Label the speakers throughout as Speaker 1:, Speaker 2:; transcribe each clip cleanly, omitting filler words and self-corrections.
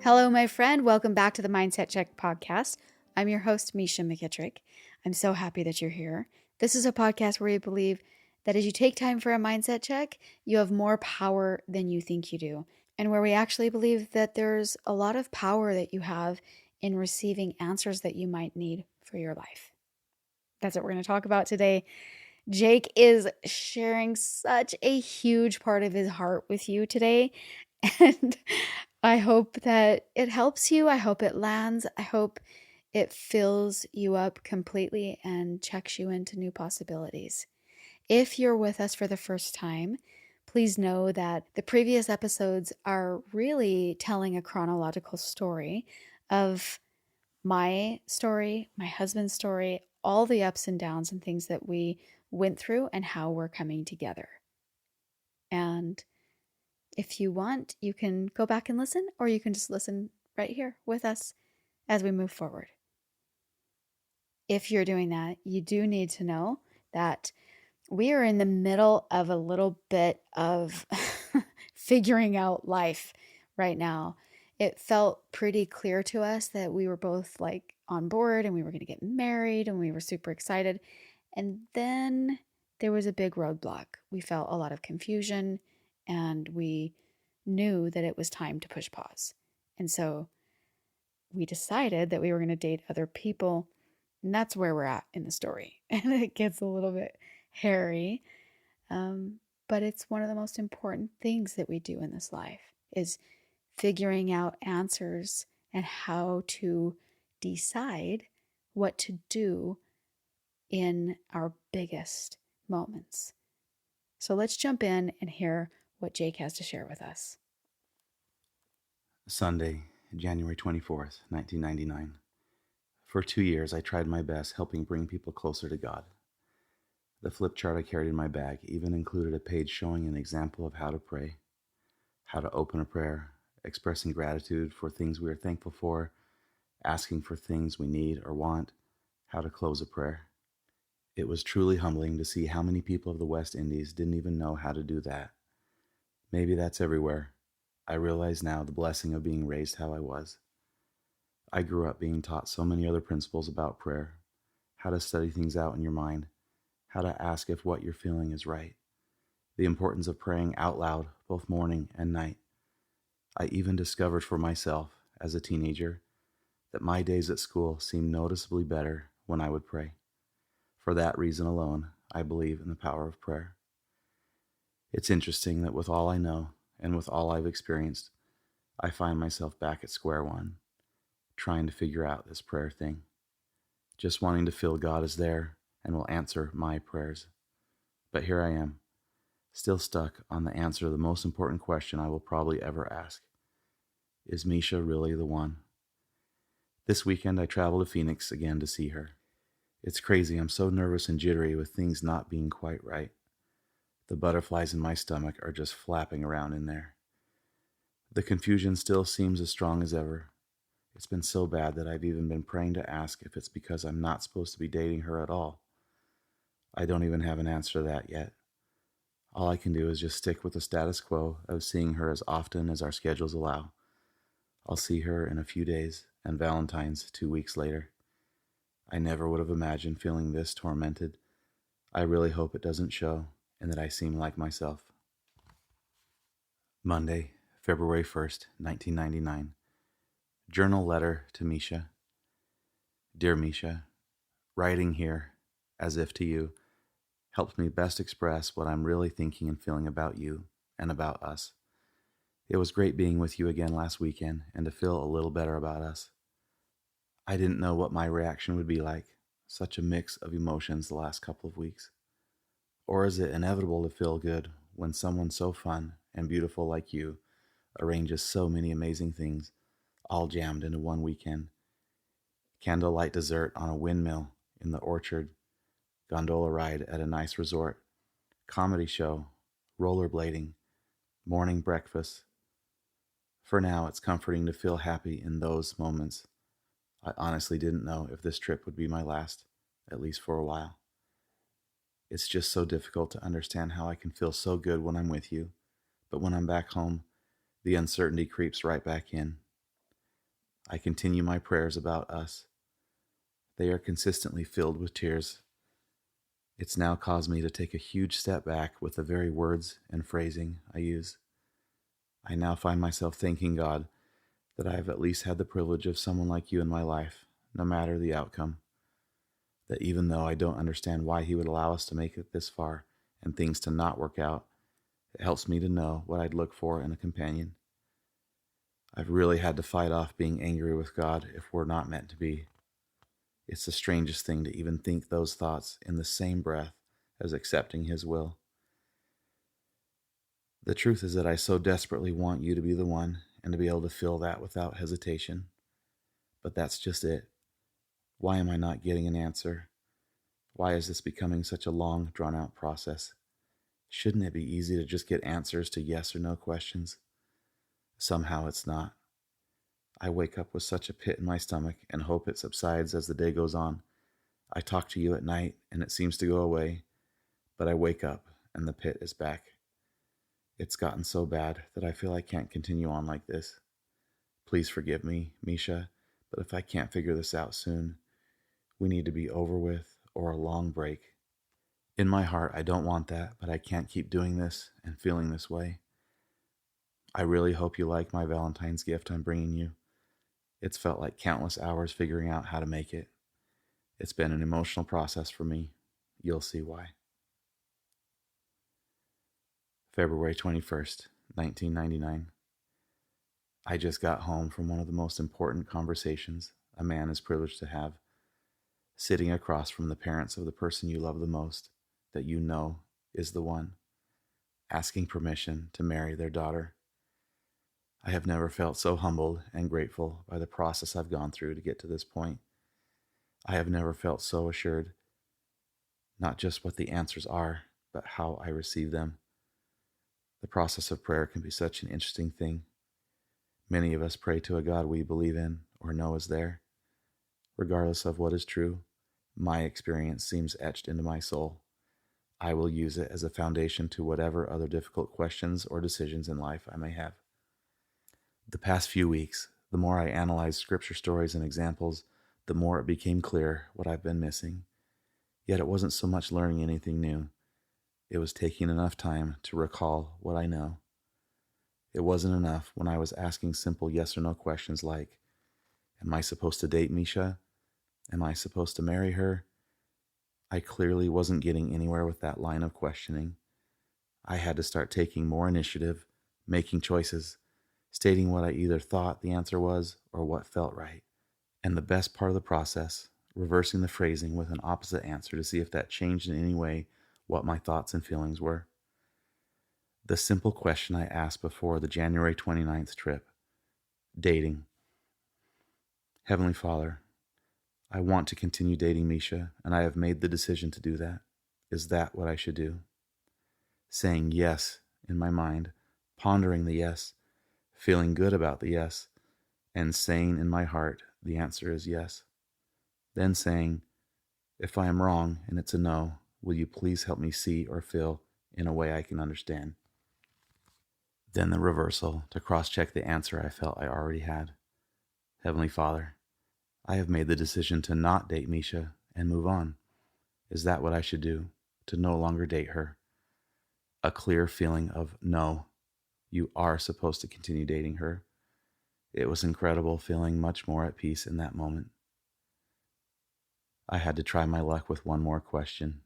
Speaker 1: Hello, my friend. Welcome back to the Mindset Check podcast. I'm your host, Misha McKittrick. I'm so happy that you're here. This is a podcast where we believe that as you take time for a mindset check, you have more power than you think you do. And where we actually believe that there's a lot of power that you have in receiving answers that you might need for your life. That's what we're going to talk about today. Jake is sharing such a huge part of his heart with you today. And I hope that it helps you. I hope it lands. I hope it fills you up completely and checks you into new possibilities. If you're with us for the first time, please know that the previous episodes are really telling a chronological story of my story, my husband's story, all the ups and downs and things that we went through and how we're coming together. And if you want, you can go back and listen, or you can just listen right here with us as we move forward. If you're doing that, you do need to know that we are in the middle of a little bit of figuring out life right now. It felt pretty clear to us that we were both like on board and we were going to get married and we were super excited. And then there was a big roadblock. We felt a lot of confusion and we knew that it was time to push pause. And so we decided that we were going to date other people. And that's where we're at in the story. And it gets a little bit hairy. But it's one of the most important things that we do in this life is figuring out answers and how to decide what to do in our biggest moments. So let's jump in and hear what Jake has to share with us.
Speaker 2: Sunday, January 24th, 1999. For 2 years, I tried my best helping bring people closer to God. The flip chart I carried in my bag even included a page showing an example of how to pray, how to open a prayer, expressing gratitude for things we are thankful for, asking for things we need or want, how to close a prayer. It was truly humbling to see how many people of the West Indies didn't even know how to do that. Maybe that's everywhere. I realize now the blessing of being raised how I was. I grew up being taught so many other principles about prayer, how to study things out in your mind, how to ask if what you're feeling is right, the importance of praying out loud both morning and night. I even discovered for myself as a teenager that my days at school seemed noticeably better when I would pray. For that reason alone, I believe in the power of prayer. It's interesting that with all I know and with all I've experienced, I find myself back at square one, trying to figure out this prayer thing, just wanting to feel God is there and will answer my prayers. But here I am, still stuck on the answer to the most important question I will probably ever ask. Is Misha really the one? This weekend I traveled to Phoenix again to see her. It's crazy, I'm so nervous and jittery with things not being quite right. The butterflies in my stomach are just flapping around in there. The confusion still seems as strong as ever. It's been so bad that I've even been praying to ask if it's because I'm not supposed to be dating her at all. I don't even have an answer to that yet. All I can do is just stick with the status quo of seeing her as often as our schedules allow. I'll see her in a few days, and Valentine's 2 weeks later. I never would have imagined feeling this tormented. I really hope it doesn't show, and that I seem like myself. Monday, February 1st, 1999. Journal letter to Misha. Dear Misha, writing here, as if to you, helps me best express what I'm really thinking and feeling about you and about us. It was great being with you again last weekend and to feel a little better about us. I didn't know what my reaction would be like, such a mix of emotions the last couple of weeks. Or is it inevitable to feel good when someone so fun and beautiful like you arranges so many amazing things, all jammed into one weekend? Candlelight dessert on a windmill in the orchard, gondola ride at a nice resort, comedy show, rollerblading, morning breakfast. For now, it's comforting to feel happy in those moments. I honestly didn't know if this trip would be my last, at least for a while. It's just so difficult to understand how I can feel so good when I'm with you, but when I'm back home, the uncertainty creeps right back in. I continue my prayers about us. They are consistently filled with tears. It's now caused me to take a huge step back with the very words and phrasing I use. I now find myself thanking God that I have at least had the privilege of someone like you in my life, no matter the outcome. That even though I don't understand why He would allow us to make it this far and things to not work out, it helps me to know what I'd look for in a companion. I've really had to fight off being angry with God if we're not meant to be. It's the strangest thing to even think those thoughts in the same breath as accepting His will. The truth is that I so desperately want you to be the one and to be able to feel that without hesitation. But that's just it. Why am I not getting an answer? Why is this becoming such a long, drawn-out process? Shouldn't it be easy to just get answers to yes or no questions? Somehow it's not. I wake up with such a pit in my stomach and hope it subsides as the day goes on. I talk to you at night and it seems to go away, but I wake up and the pit is back. It's gotten so bad that I feel I can't continue on like this. Please forgive me, Misha, but if I can't figure this out soon, we need to be over with or a long break. In my heart, I don't want that, but I can't keep doing this and feeling this way. I really hope you like my Valentine's gift I'm bringing you. It's felt like countless hours figuring out how to make it. It's been an emotional process for me. You'll see why. February 21st, 1999. I just got home from one of the most important conversations a man is privileged to have, sitting across from the parents of the person you love the most, that you know is the one, asking permission to marry their daughter. I have never felt so humbled and grateful by the process I've gone through to get to this point. I have never felt so assured, not just what the answers are, but how I receive them. The process of prayer can be such an interesting thing. Many of us pray to a God we believe in or know is there. Regardless of what is true, my experience seems etched into my soul. I will use it as a foundation to whatever other difficult questions or decisions in life I may have. The past few weeks, the more I analyzed scripture stories and examples, the more it became clear what I've been missing. Yet it wasn't so much learning anything new. It was taking enough time to recall what I know. It wasn't enough when I was asking simple yes or no questions like, am I supposed to date Misha? Am I supposed to marry her? I clearly wasn't getting anywhere with that line of questioning. I had to start taking more initiative, making choices, stating what I either thought the answer was or what felt right. And the best part of the process, reversing the phrasing with an opposite answer to see if that changed in any way what my thoughts and feelings were. The simple question I asked before the January 29th trip, dating. Heavenly Father, I want to continue dating Misha, and I have made the decision to do that. Is that what I should do? Saying yes in my mind, pondering the yes, feeling good about the yes, and saying in my heart the answer is yes. Then saying, if I am wrong and it's a no, will you please help me see or feel in a way I can understand? Then the reversal to cross-check the answer I felt I already had. Heavenly Father, I have made the decision to not date Misha and move on. Is that what I should do? To no longer date her? A clear feeling of no, you are supposed to continue dating her. It was incredible feeling much more at peace in that moment. I had to try my luck with one more question.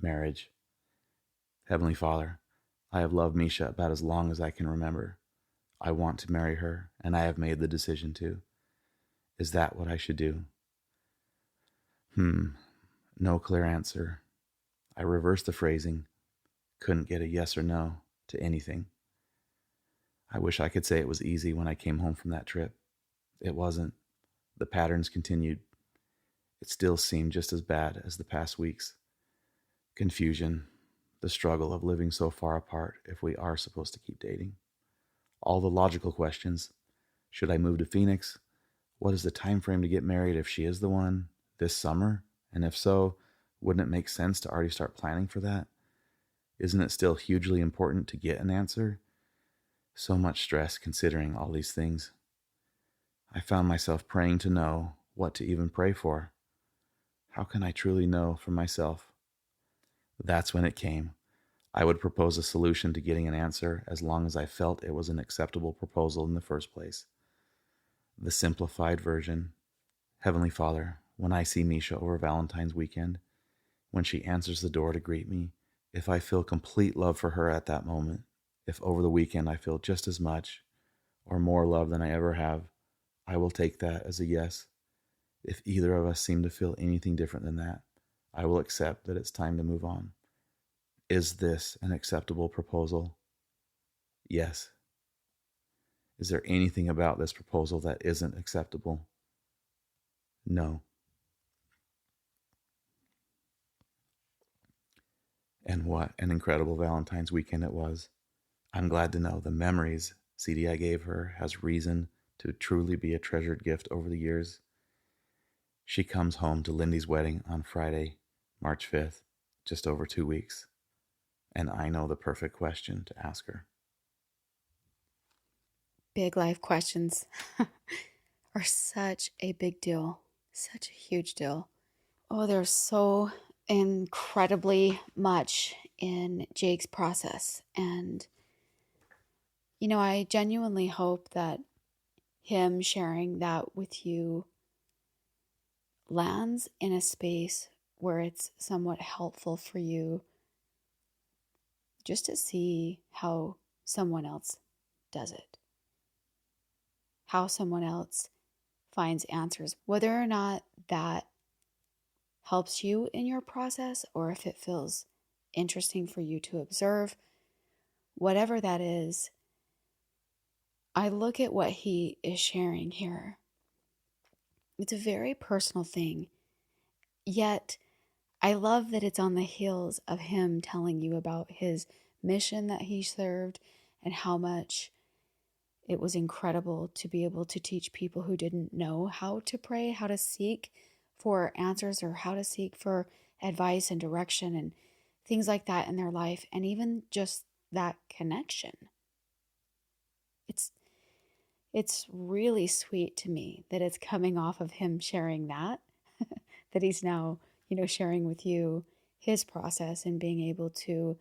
Speaker 2: Marriage. Heavenly Father, I have loved Misha about as long as I can remember. I want to marry her, and I have made the decision to. Is that what I should do? No clear answer. I reversed the phrasing. Couldn't get a yes or no to anything. I wish I could say it was easy when I came home from that trip. It wasn't. The patterns continued. It still seemed just as bad as the past weeks. Confusion, the struggle of living so far apart if we are supposed to keep dating. All the logical questions. Should I move to Phoenix? What is the time frame to get married if she is the one? This summer? And if so, wouldn't it make sense to already start planning for that? Isn't it still hugely important to get an answer? So much stress considering all these things. I found myself praying to know what to even pray for. How can I truly know for myself? That's when it came. I would propose a solution to getting an answer as long as I felt it was an acceptable proposal in the first place. The simplified version: Heavenly Father, when I see Misha over Valentine's weekend, when she answers the door to greet me, if I feel complete love for her at that moment, if over the weekend I feel just as much or more love than I ever have, I will take that as a yes. If either of us seem to feel anything different than that, I will accept that it's time to move on. Is this an acceptable proposal? Yes. Is there anything about this proposal that isn't acceptable? No. And what an incredible Valentine's weekend it was. I'm glad to know the memories CD I gave her has reason to truly be a treasured gift over the years. She comes home to Lindy's wedding on Friday, March 5th, just over 2 weeks, and I know the perfect question to ask her.
Speaker 1: Big life questions are such a big deal, such a huge deal. Oh, there's so incredibly much in Jake's process. And, I genuinely hope that him sharing that with you lands in a space where it's somewhat helpful for you just to see how someone else does it, how someone else finds answers, whether or not that helps you in your process or if it feels interesting for you to observe, whatever that is. I look at what he is sharing here. It's a very personal thing, yet I love that it's on the heels of him telling you about his mission that he served and how much it was incredible to be able to teach people who didn't know how to pray, how to seek for answers or how to seek for advice and direction and things like that in their life, and even just that connection. It's really sweet to me that it's coming off of him sharing that, that he's now, sharing with you his process and being able to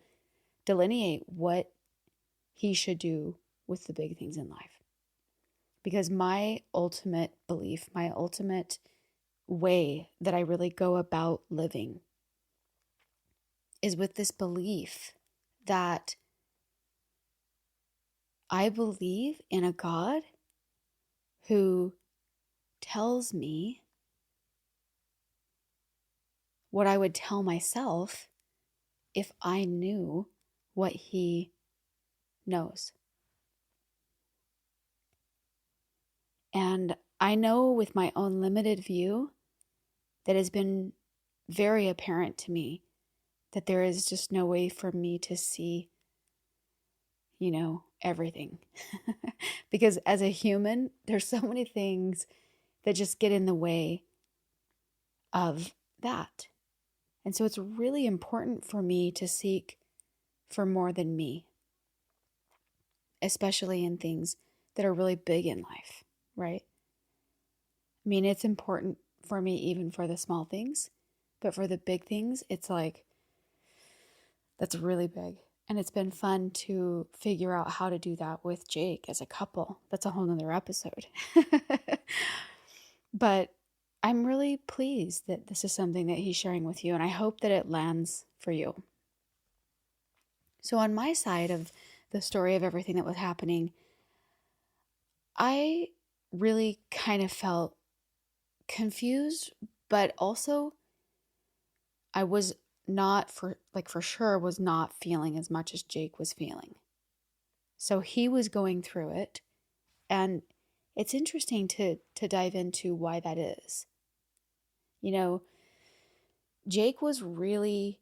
Speaker 1: delineate what he should do with the big things in life. Because my ultimate belief, my ultimate way that I really go about living is with this belief that I believe in a God who tells me what I would tell myself if I knew what he knows. And I know with my own limited view that has been very apparent to me that there is just no way for me to see, everything. Because as a human, there's so many things that just get in the way of that. And so it's really important for me to seek for more than me, especially in things that are really big in life, right? I mean, it's important for me even for the small things, but for the big things, it's like, that's really big. And it's been fun to figure out how to do that with Jake as a couple. That's a whole nother episode. But I'm really pleased that this is something that he's sharing with you, and I hope that it lands for you. So on my side of the story of everything that was happening, I really kind of felt confused, but also I was not for sure was not feeling as much as Jake was feeling. So he was going through it, and it's interesting to dive into why that is. Jake was really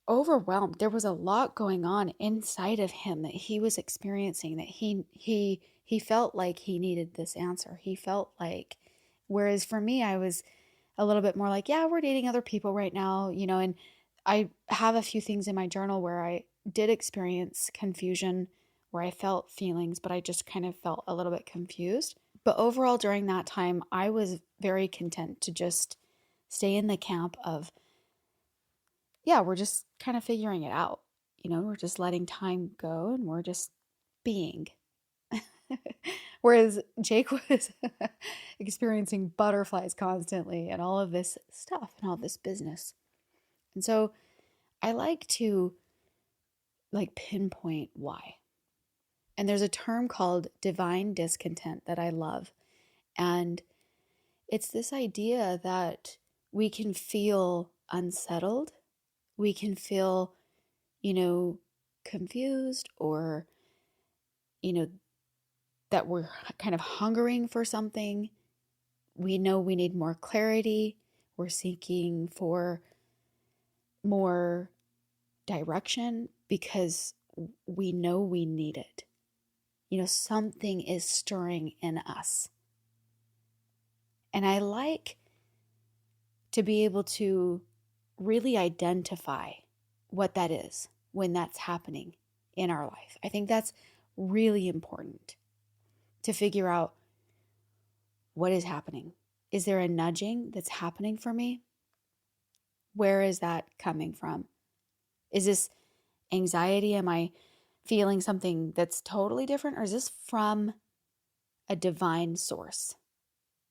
Speaker 1: overwhelmed. There was a lot going on inside of him that he was experiencing, that he felt like he needed this answer. He felt like, whereas for me, I was a little bit more like, yeah, we're dating other people right now, and I have a few things in my journal where I did experience confusion where I felt feelings, but I just kind of felt a little bit confused. But overall, during that time, I was very content to just stay in the camp of, yeah, we're just kind of figuring it out. We're just letting time go and we're just being. Whereas Jake was experiencing butterflies constantly and all of this stuff and all this business. And so I like to pinpoint why. And there's a term called divine discontent that I love. And it's this idea that we can feel unsettled, we can feel, confused, or, that we're kind of hungering for something. We know we need more clarity. We're seeking for more direction because we know we need it. Something is stirring in us. And I like to be able to really identify what that is when that's happening in our life. I think that's really important to figure out what is happening. Is there a nudging that's happening for me? Where is that coming from? Is this anxiety? Am I feeling something that's totally different? Or is this from a divine source?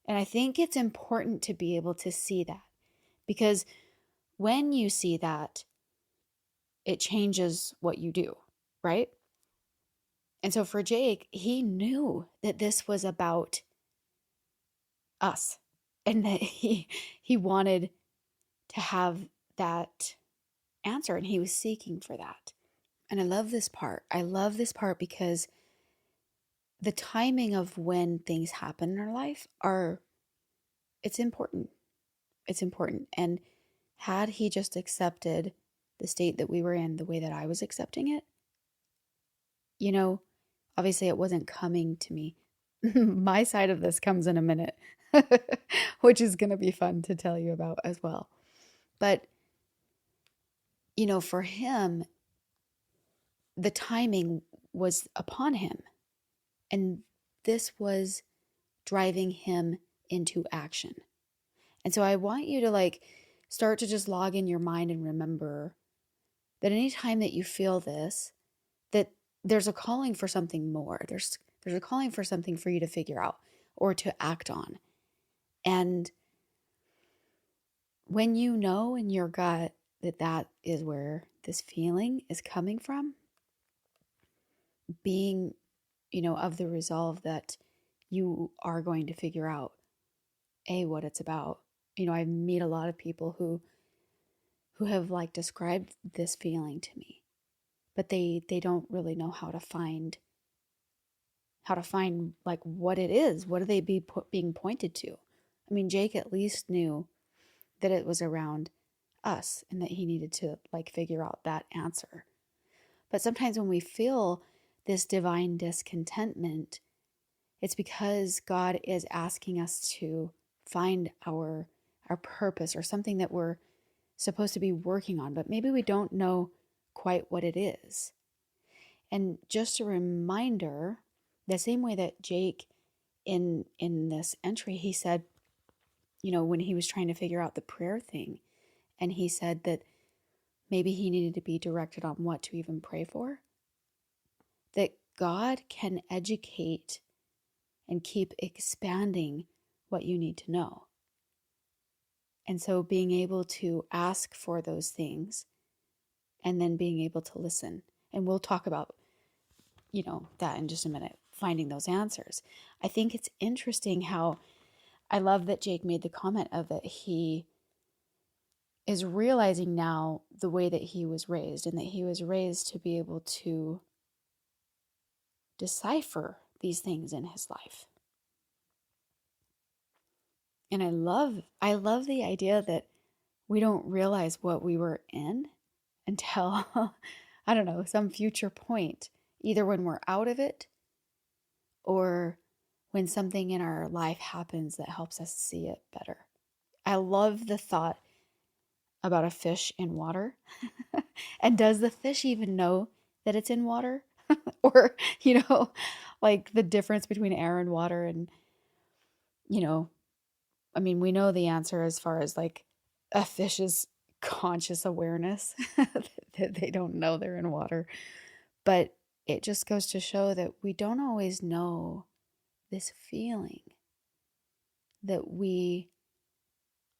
Speaker 1: And I think it's important to be able to see that, because when you see that, it changes what you do, right? And so for Jake, he knew that this was about us and that he wanted to have that answer, and he was seeking for that. And I love this part. I love this part because the timing of when things happen in our life it's important. It's important. And had he just accepted the state that we were in the way that I was accepting it, obviously it wasn't coming to me. My side of this comes in a minute, which is going to be fun to tell you about as well. But, for him, the timing was upon him. And this was driving him into action. And so I want you to start to just log in your mind and remember that anytime that you feel this, that there's a calling for something more. There's a calling for something for you to figure out or to act on. And when you know in your gut that that is where this feeling is coming from, being, of the resolve that you are going to figure out what it's about. I meet a lot of people who have described this feeling to me, but they don't really know how to find what it is. What are they being pointed to? I mean, Jake at least knew that it was around us and that he needed to figure out that answer. But sometimes when we feel this divine discontentment, it's because God is asking us to find our purpose or something that we're supposed to be working on, but maybe we don't know quite what it is. And just a reminder, the same way that Jake in this entry, he said, when he was trying to figure out the prayer thing, and he said that maybe he needed to be directed on what to even pray for, that God can educate and keep expanding what you need to know. And so being able to ask for those things and then being able to listen. And we'll talk about, that in just a minute, finding those answers. I think it's interesting how I love that Jake made the comment of that he is realizing now the way that he was raised, and that he was raised to be able to decipher these things in his life. And I love the idea that we don't realize what we were in until, I don't know, some future point, either when we're out of it or when something in our life happens that helps us see it better. I love the thought about a fish in water. And does the fish even know that it's in water? Or, like the difference between air and water. And, you know, I mean, we know the answer as far as like a fish's conscious awareness that they don't know they're in water. But it just goes to show that we don't always know this feeling that we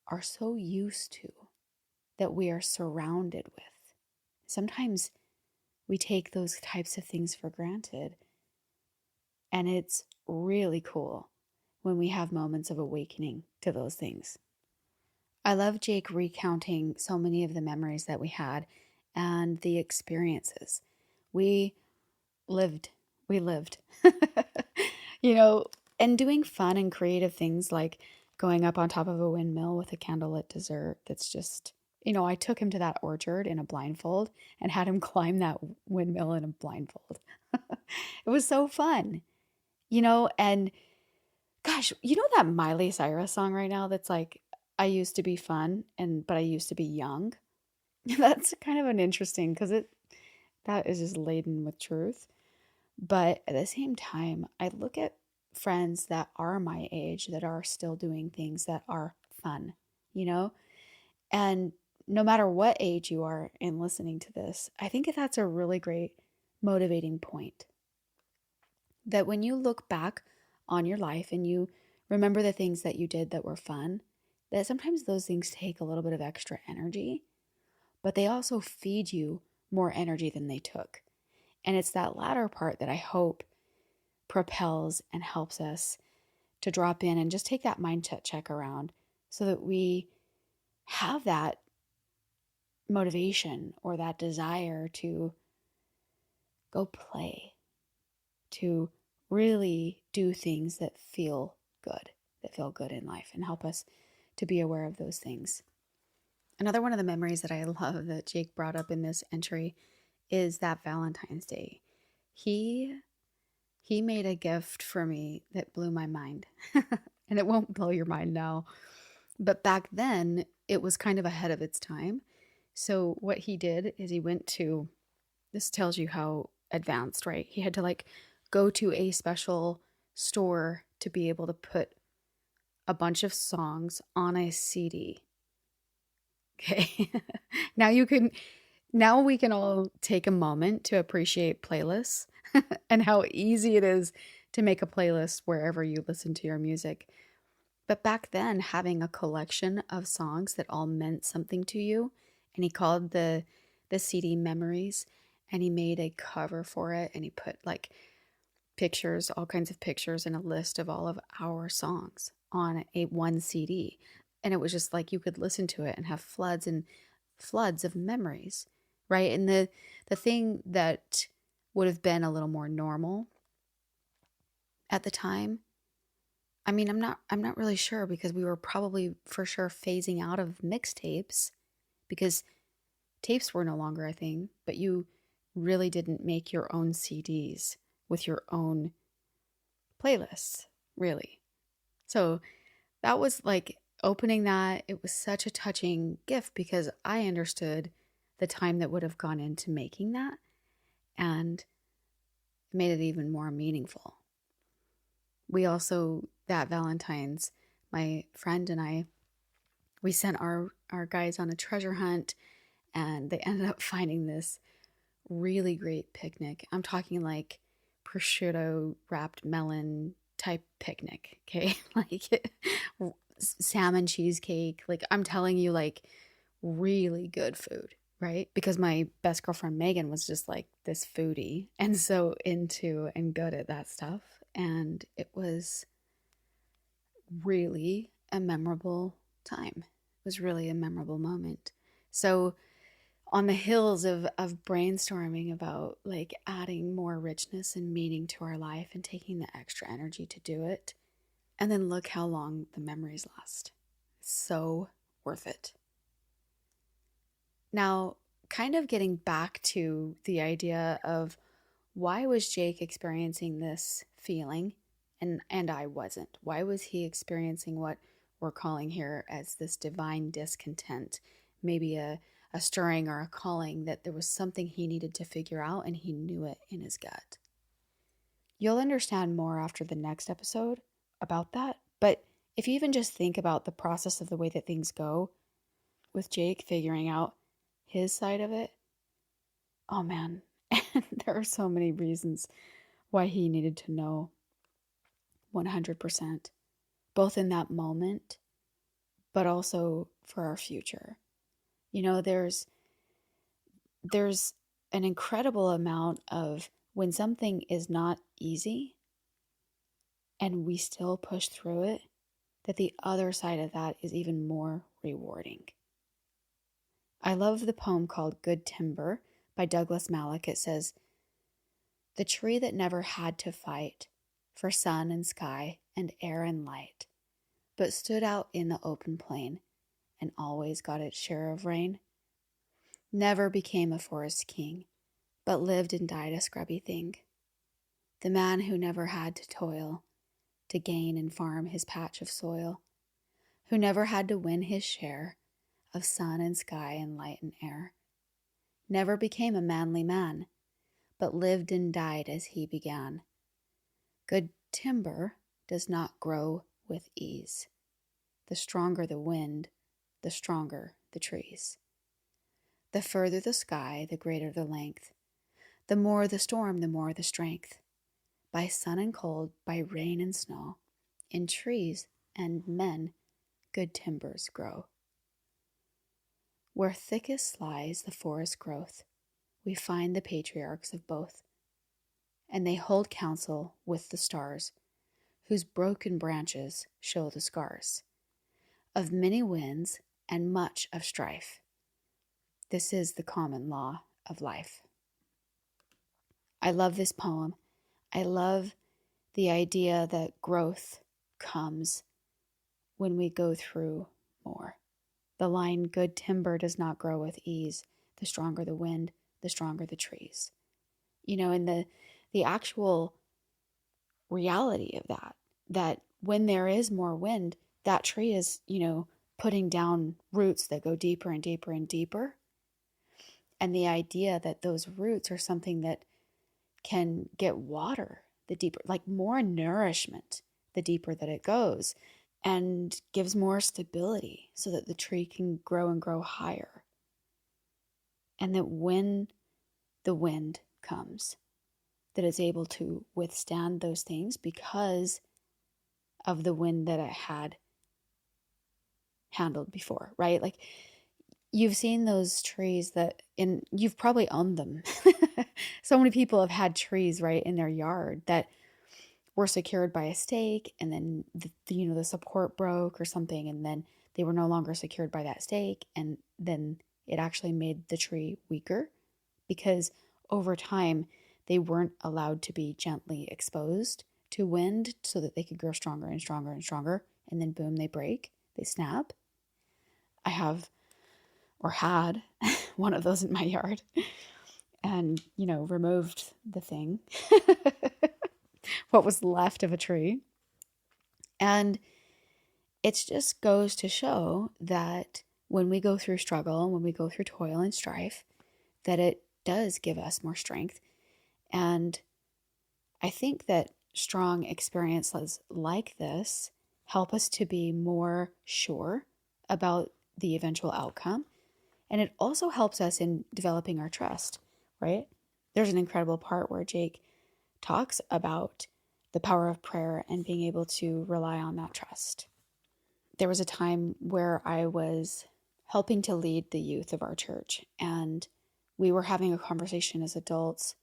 Speaker 1: are so used to, that we are surrounded with. Sometimes we take those types of things for granted. And it's really cool when we have moments of awakening to those things. I love Jake recounting so many of the memories that we had and the experiences. We lived, we lived, you know, and doing fun and creative things like going up on top of a windmill with a candlelit dessert. That's just, I took him to that orchard in a blindfold and had him climb that windmill in a blindfold. It was so fun, and gosh, that Miley Cyrus song right now that's like, I used to be fun but I used to be young. That's kind of an interesting, because that is just laden with truth. But at the same time, I look at friends that are my age that are still doing things that are fun, you know? And no matter what age you are in listening to this, I think that's a really great motivating point. That when you look back on your life and you remember the things that you did that were fun, that sometimes those things take a little bit of extra energy, but they also feed you more energy than they took. And it's that latter part that I hope propels and helps us to drop in and just take that mindset check around, so that we have that motivation or that desire to go play, to really do things that feel good in life, and help us to be aware of those things. Another one of the memories that I love that Jake brought up in this entry is that Valentine's Day. He made a gift for me that blew my mind. And it won't blow your mind now. But back then, it was kind of ahead of its time. So what he did is he went to, this tells you how advanced, right? He had to like go to a special store to be able to put a bunch of songs on a CD. Okay. Now we can all take a moment to appreciate playlists and how easy it is to make a playlist wherever you listen to your music. But back then, having a collection of songs that all meant something to you, and he called the CD Memories, and he made a cover for it, and he put like pictures, all kinds of pictures, and a list of all of our songs on a one CD. And it was just like you could listen to it and have floods and floods of memories, right? And the thing that would have been a little more normal at the time, I mean, I'm not really sure, because we were probably for sure phasing out of mixtapes, because tapes were no longer a thing, but you really didn't make your own CDs with your own playlists, really. So that was like opening that. It was such a touching gift, because I understood the time that would have gone into making that, and it made it even more meaningful. We also, that Valentine's, my friend and I, we sent our guys on a treasure hunt, and they ended up finding this really great picnic. I'm talking like prosciutto wrapped melon type picnic, okay? Like salmon cheesecake. Like, I'm telling you, like really good food, right? Because my best girlfriend Megan was just like this foodie and so into and good at that stuff. And it was really a memorable time. It was really a memorable moment. So on the hills of brainstorming about like adding more richness and meaning to our life and taking the extra energy to do it. And then look how long the memories last. So worth it. Now, kind of getting back to the idea of why was Jake experiencing this feeling and I wasn't? Why was he experiencing what we're calling here as this divine discontent? Maybe a a stirring or a calling, that there was something he needed to figure out, and he knew it in his gut. You'll understand more after the next episode about that. But if you even just think about the process of the way that things go with Jake figuring out his side of it, oh man, there are so many reasons why he needed to know 100%, both in that moment, but also for our future. You know, there's an incredible amount of when something is not easy and we still push through it, that the other side of that is even more rewarding. I love the poem called Good Timber by Douglas Mallock. It says, "The tree that never had to fight for sun and sky and air and light, but stood out in the open plain and always got its share of rain, never became a forest king, but lived and died a scrubby thing. The man who never had to toil to gain and farm his patch of soil, who never had to win his share of sun and sky and light and air, never became a manly man, but lived and died as he began. Good timber does not grow with ease. The stronger the wind, the stronger the trees. The further the sky, the greater the length. The more the storm, the more the strength. By sun and cold, by rain and snow, in trees and men, good timbers grow. Where thickest lies the forest growth, we find the patriarchs of both, and they hold counsel with the stars, whose broken branches show the scars of many winds and much of strife. This is the common law of life." I love this poem. I love the idea that growth comes when we go through more. The line, "Good timber does not grow with ease. The stronger the wind, the stronger the trees." You know, and the actual reality of that when there is more wind, that tree is, putting down roots that go deeper and deeper and deeper. And the idea that those roots are something that can get water the deeper, like more nourishment, the deeper that it goes, and gives more stability so that the tree can grow and grow higher. And that when the wind comes, that it's able to withstand those things because of the wind that it had handled before, right? Like, you've seen those trees you've probably owned them. So many people have had trees right in their yard that were secured by a stake, and then the support broke or something, and then they were no longer secured by that stake, and then it actually made the tree weaker because over time they weren't allowed to be gently exposed to wind so that they could grow stronger and stronger and stronger, and then boom, they break, they snap. I have or had one of those in my yard and, removed the thing, what was left of a tree. And it just goes to show that when we go through struggle and when we go through toil and strife, that it does give us more strength. And I think that strong experiences like this help us to be more sure about the eventual outcome. And it also helps us in developing our trust, right? There's an incredible part where Jake talks about the power of prayer and being able to rely on that trust. There was a time where I was helping to lead the youth of our church, and we were having a conversation as adults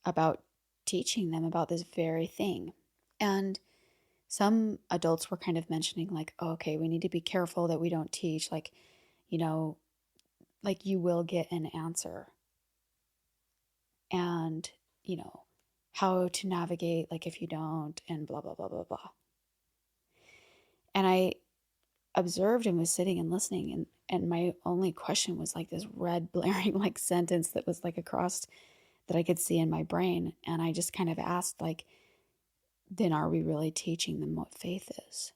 Speaker 1: about teaching them about this very thing. And some adults were kind of mentioning like, oh, okay, we need to be careful that we don't teach like you will get an answer, and how to navigate like if you don't, and blah blah blah blah blah. And I observed and was sitting and listening, and my only question was like this red blaring like sentence that was like across that I could see in my brain. And I just kind of asked like, then are we really teaching them what faith is?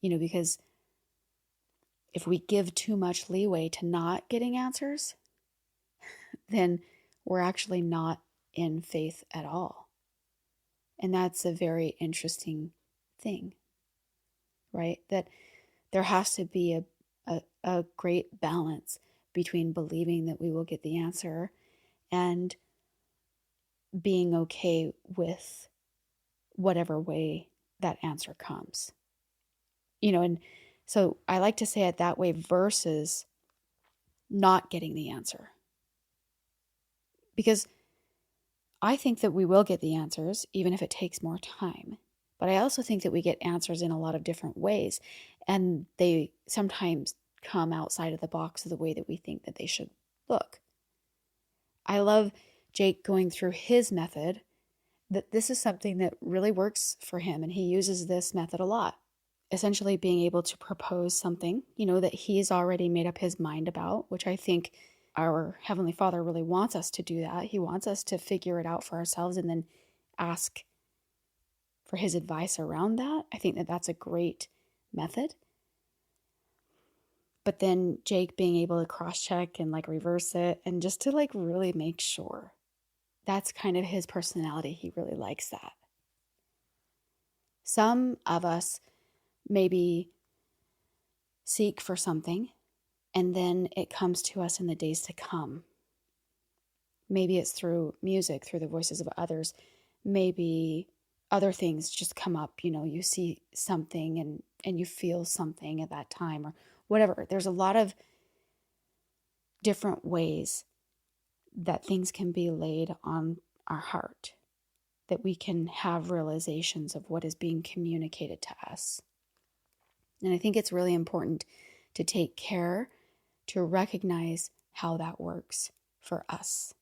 Speaker 1: Because if we give too much leeway to not getting answers, then we're actually not in faith at all. And that's a very interesting thing, right? That there has to be a great balance between believing that we will get the answer and being okay with whatever way that answer comes. And so I like to say it that way versus not getting the answer. Because I think that we will get the answers, even if it takes more time. But I also think that we get answers in a lot of different ways. And they sometimes come outside of the box of the way that we think that they should look. I love Jake going through his method, that this is something that really works for him. And he uses this method a lot. Essentially being able to propose something, that he's already made up his mind about, which I think our Heavenly Father really wants us to do that. He wants us to figure it out for ourselves and then ask for his advice around that. I think that that's a great method. But then Jake being able to cross-check and reverse it and just to really make sure. That's kind of his personality. He really likes that. Some of us maybe seek for something and then it comes to us in the days to come. Maybe it's through music, through the voices of others. Maybe other things just come up. You see something and you feel something at that time or whatever. There's a lot of different ways that things can be laid on our heart, that we can have realizations of what is being communicated to us. And I think it's really important to take care to recognize how that works for us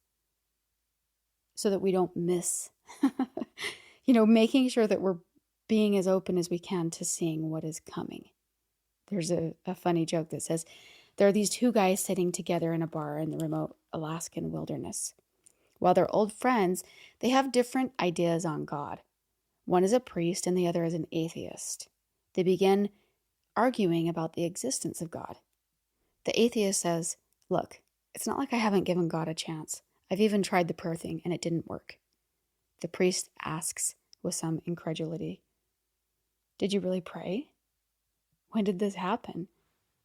Speaker 1: so that we don't miss, making sure that we're being as open as we can to seeing what is coming. There's a funny joke that says, there are these two guys sitting together in a bar in the remote Alaskan wilderness. While they're old friends, they have different ideas on God. One is a priest and the other is an atheist. They begin arguing about the existence of God. The atheist says, look, it's not like I haven't given God a chance. I've even tried the prayer thing and it didn't work. The priest asks with some incredulity, did you really pray? When did this happen?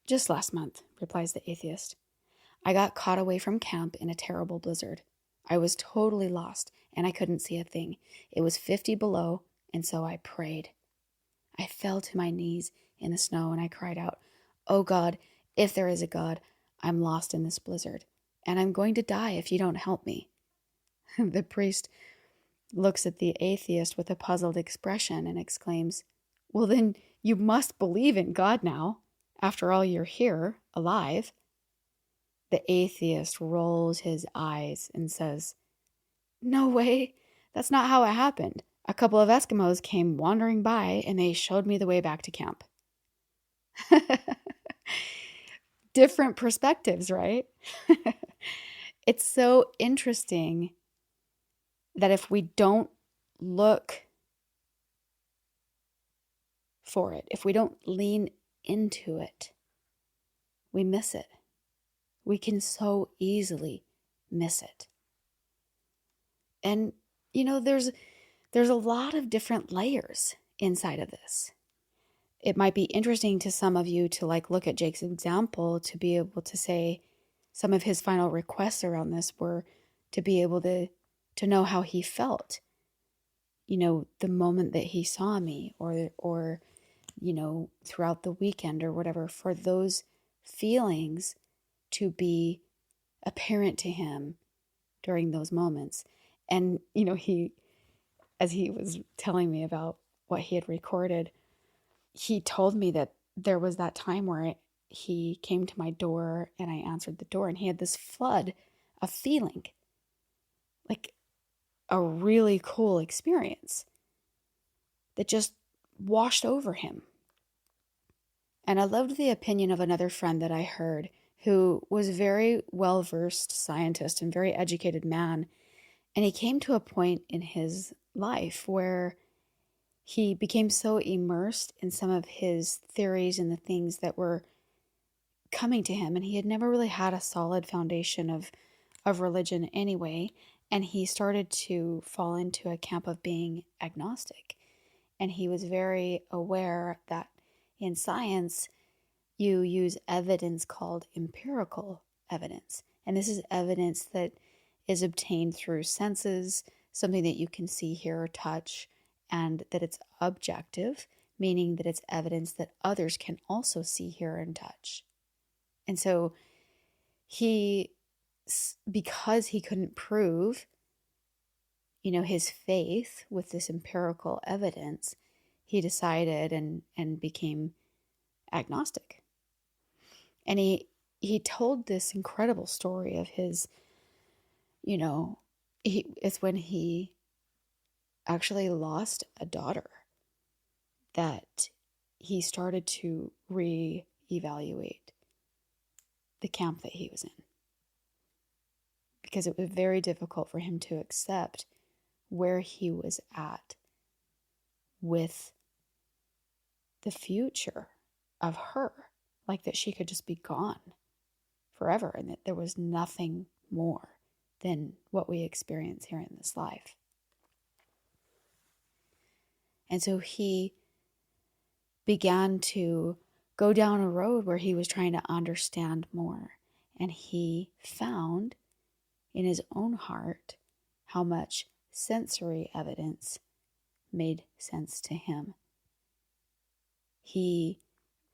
Speaker 1: Just last month, replies the atheist. I got caught away from camp in a terrible blizzard. I was totally lost and I couldn't see a thing. It was 50 below and so I prayed. I fell to my knees in the snow and I cried out, oh God, if there is a God, I'm lost in this blizzard and I'm going to die if you don't help me. The priest looks at the atheist with a puzzled expression and exclaims, well then you must believe in God now. After all, you're here, alive. The atheist rolls his eyes and says, no way, that's not how it happened. A couple of Eskimos came wandering by and they showed me the way back to camp. Different perspectives, right? It's so interesting that if we don't look for it, if we don't lean into it, we miss it. We can so easily miss it. And, there's a lot of different layers inside of this. It might be interesting to some of you to look at Jake's example to be able to say some of his final requests around this were to be able to know how he felt, the moment that he saw me or throughout the weekend or whatever, for those feelings to be apparent to him during those moments. And, as he was telling me about what he had recorded, he told me that there was that time where he came to my door and I answered the door and he had this flood of feeling, like a really cool experience that just washed over him. And I loved the opinion of another friend that I heard who was a very well-versed scientist and very educated man. And he came to a point in his life where he became so immersed in some of his theories and the things that were coming to him, and he had never really had a solid foundation of religion anyway, and he started to fall into a camp of being agnostic. And he was very aware that in science, you use evidence called empirical evidence. And this is evidence that is obtained through senses, something that you can see, hear, or touch, and that it's objective, meaning that it's evidence that others can also see, hear, and touch. And so because he couldn't prove, his faith with this empirical evidence, he decided and became agnostic. And he told this incredible story of his, it's when he actually lost a daughter that he started to reevaluate the camp that he was in. Because it was very difficult for him to accept where he was at with the future of her, like that she could just be gone forever and that there was nothing more than what we experience here in this life. And so he began to go down a road where he was trying to understand more. And he found in his own heart how much sensory evidence made sense to him. He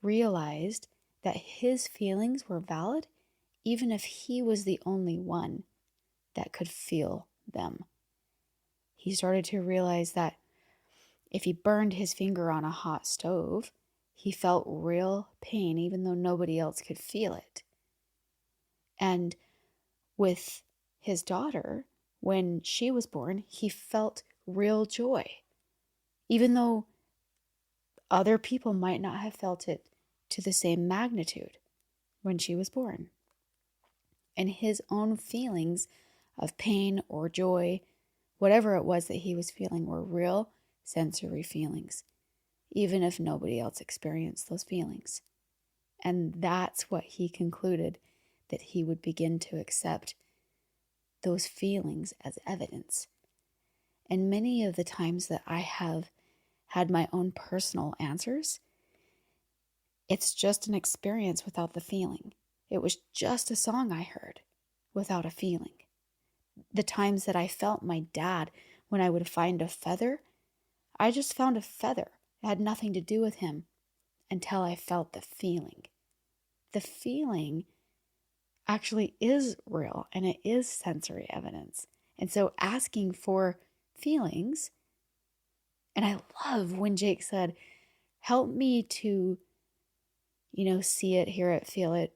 Speaker 1: realized that his feelings were valid even if he was the only one that could feel them. He started to realize that if he burned his finger on a hot stove, he felt real pain even though nobody else could feel it. And with his daughter, when she was born, he felt real joy, even though other people might not have felt it to the same magnitude when she was born. And his own feelings of pain or joy, whatever it was that he was feeling, were real sensory feelings, even if nobody else experienced those feelings. And that's what he concluded, that he would begin to accept those feelings as evidence. And many of the times that I have had my own personal answers, it's just an experience without the feeling. It was just a song I heard without a feeling. The times that I felt my dad, when I would find a feather, I just found a feather. It had nothing to do with him until I felt the feeling. The feeling actually is real and it is sensory evidence. And so asking for feelings, and I love when Jake said, help me to, see it, hear it, feel it.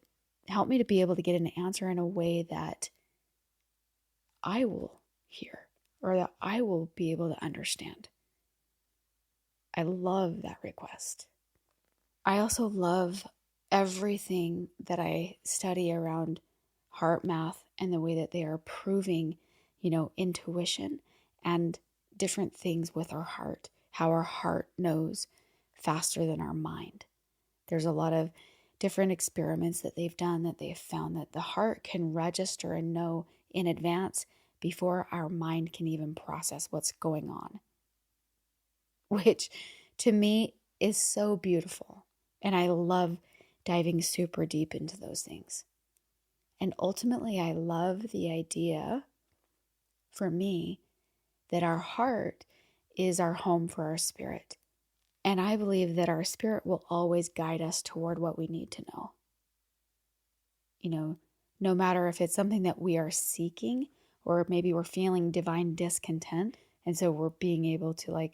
Speaker 1: Help me to be able to get an answer in a way that I will hear or that I will be able to understand. I love that request. I also love everything that I study around heart math and the way that they are proving, intuition and different things with our heart, how our heart knows faster than our mind. There's a lot of different experiments that they've done that they've found that the heart can register and know in advance before our mind can even process what's going on, which to me is so beautiful. And I love diving super deep into those things. And ultimately, I love the idea, for me, that our heart is our home for our spirit. And I believe that our spirit will always guide us toward what we need to know. No matter if it's something that we are seeking, or maybe we're feeling divine discontent, and so we're being able to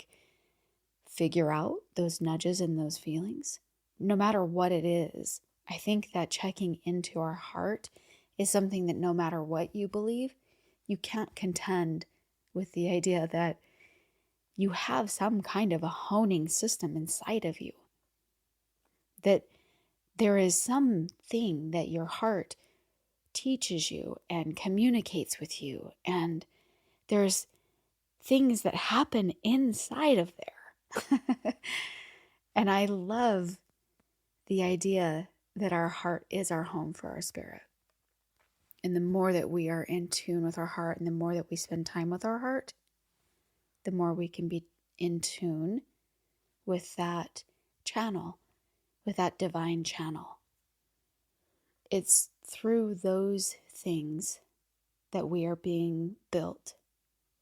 Speaker 1: figure out those nudges and those feelings. No matter what it is, I think that checking into our heart is something that no matter what you believe, you can't contend with the idea that you have some kind of a honing system inside of you. That there is something that your heart teaches you and communicates with you. And there's things that happen inside of there. And I love the idea that our heart is our home for our spirit. And the more that we are in tune with our heart and the more that we spend time with our heart, the more we can be in tune with that channel, with that divine channel. It's through those things that we are being built,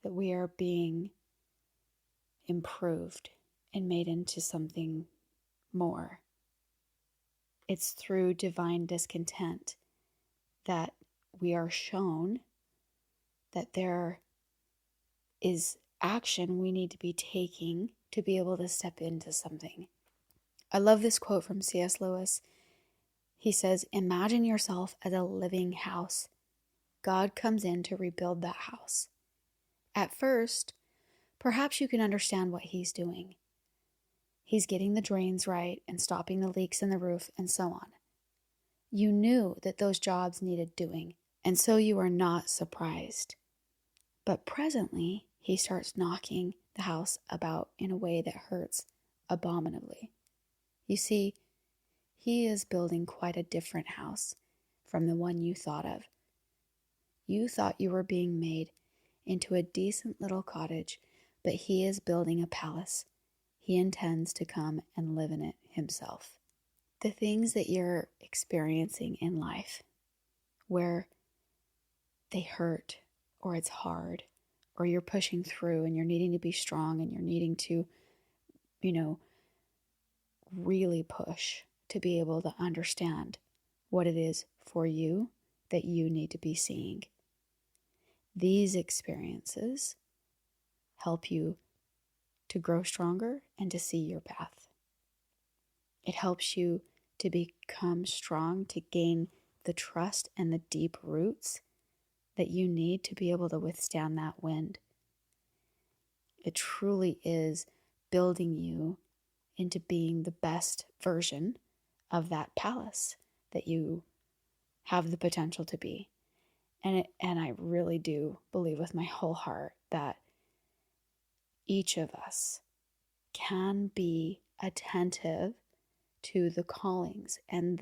Speaker 1: that we are being improved and made into something more. It's through divine discontent that we are shown that there is action we need to be taking to be able to step into something. I love this quote from C.S. Lewis. He says, "Imagine yourself as a living house. God comes in to rebuild that house. At first, perhaps you can understand what he's doing. He's getting the drains right and stopping the leaks in the roof and so on. You knew that those jobs needed doing, and so you are not surprised. But presently, he starts knocking the house about in a way that hurts abominably. You see, he is building quite a different house from the one you thought of. You thought you were being made into a decent little cottage, but he is building a palace. He intends to come and live in it himself." The things that you're experiencing in life, where they hurt, or it's hard, or you're pushing through and you're needing to be strong and you're needing to, really push to be able to understand what it is for you that you need to be seeing. These experiences help you to grow stronger and to see your path. It helps you to become strong, to gain the trust and the deep roots that you need to be able to withstand that wind. It truly is building you into being the best version of that palace that you have the potential to be. And I really do believe with my whole heart that each of us can be attentive to the callings and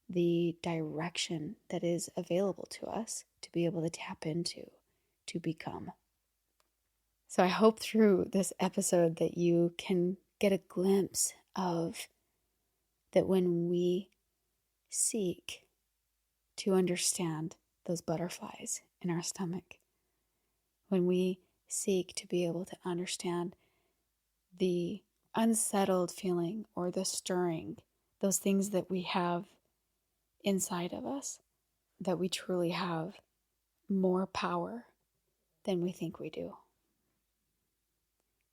Speaker 1: the direction that is available to us to be able to tap into, to become. So I hope through this episode that you can get a glimpse of that when we seek to understand those butterflies in our stomach, when we seek to be able to understand the unsettled feeling or the stirring, those things that we have inside of us, that we truly have more power than we think we do.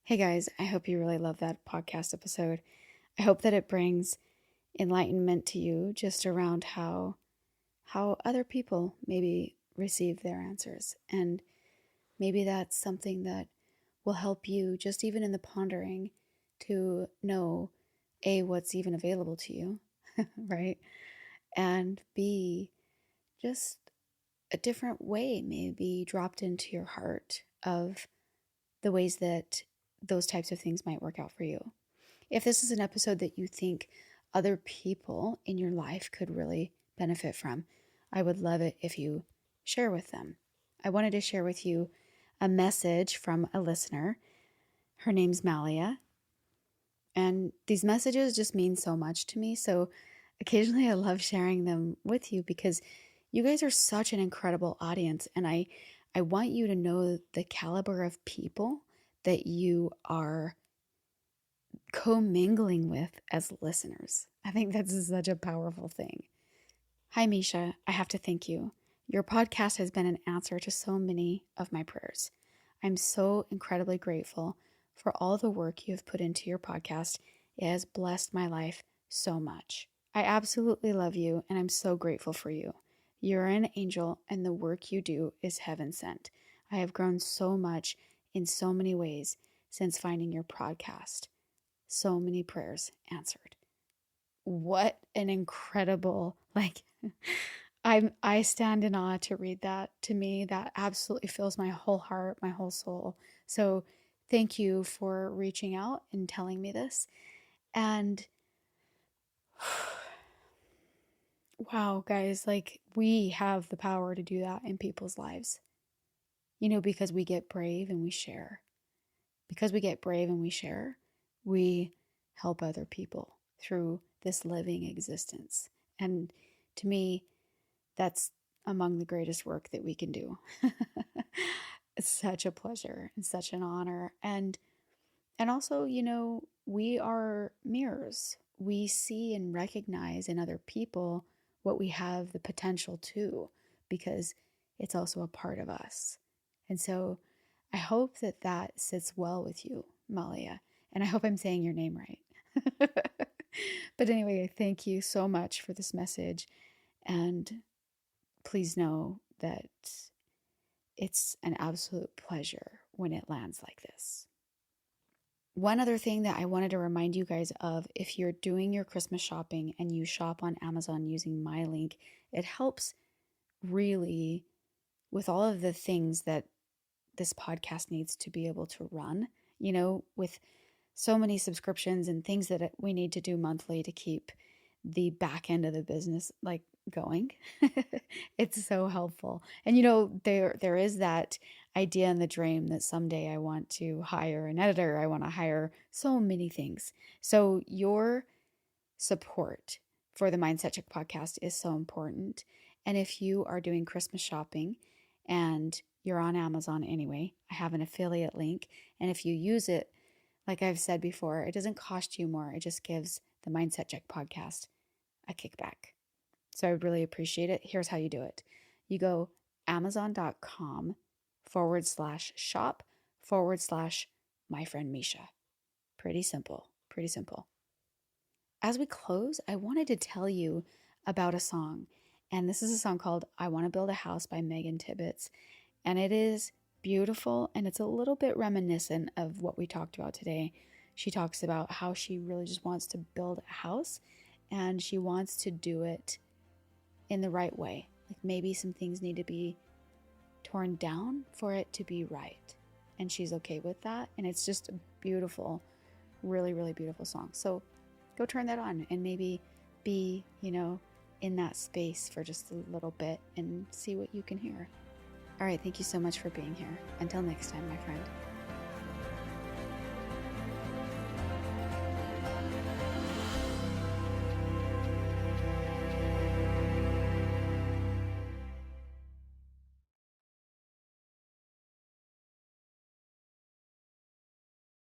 Speaker 1: Hey guys, I hope you really love that podcast episode. I hope that it brings enlightenment to you just around how other people maybe receive their answers. And maybe that's something that will help you just even in the pondering to know A, what's even available to you, right? And B, just a different way maybe dropped into your heart of the ways that those types of things might work out for you. If this is an episode that you think other people in your life could really benefit from, I would love it if you share with them. I wanted to share with you a message from a listener. Her name's Malia. And these messages just mean so much to me. So occasionally I love sharing them with you because you guys are such an incredible audience. And I want you to know the caliber of people that you are commingling with as listeners. I think that's such a powerful thing. Hi, Misha. I have to thank you. Your podcast has been an answer to so many of my prayers. I'm so incredibly grateful for all the work you have put into your podcast. It has blessed my life so much. I absolutely love you, and I'm so grateful for you. You're an angel, and the work you do is heaven sent. I have grown so much in so many ways since finding your podcast. So many prayers answered. What an incredible, I stand in awe to read that. To me, that absolutely fills my whole heart, my whole soul. So thank you for reaching out and telling me this. And Wow, guys, like we have the power to do that in people's lives, because we get brave and we share. Because we get brave and we share, we help other people through this living existence. And to me, that's among the greatest work that we can do. It's such a pleasure and such an honor. And also, we are mirrors. We see and recognize in other people what we have the potential to, because it's also a part of us. And so I hope that that sits well with you, Malia. And I hope I'm saying your name right. But anyway, thank you so much for this message. And please know that it's an absolute pleasure when it lands like this. One other thing that I wanted to remind you guys of, if you're doing your Christmas shopping and you shop on Amazon using my link, it helps really with all of the things that this podcast needs to be able to run, with so many subscriptions and things that we need to do monthly to keep the back end of the business like going. It's so helpful. And there is that idea and the dream that someday I want to hire an editor. I want to hire so many things. So your support for the Mindset Check podcast is so important. And if you are doing Christmas shopping and you're on Amazon anyway, I have an affiliate link. And if you use it, like I've said before, it doesn't cost you more. It just gives the Mindset Check podcast a kickback. So I would really appreciate it. Here's how you do it. You go amazon.com/shop/my friend Misha. Pretty simple, pretty simple. As we close, I wanted to tell you about a song. And this is a song called I Want to Build a House by Megan Tibbetts. And it is beautiful, and it's a little bit reminiscent of what we talked about today. She talks about how she really just wants to build a house, and she wants to do it in the right way. Like maybe some things need to be torn down for it to be right. And she's okay with that. And it's just a beautiful, really, really beautiful song. So go turn that on and maybe be, in that space for just a little bit and see what you can hear. All right, thank you so much for being here. Until next time, my friend.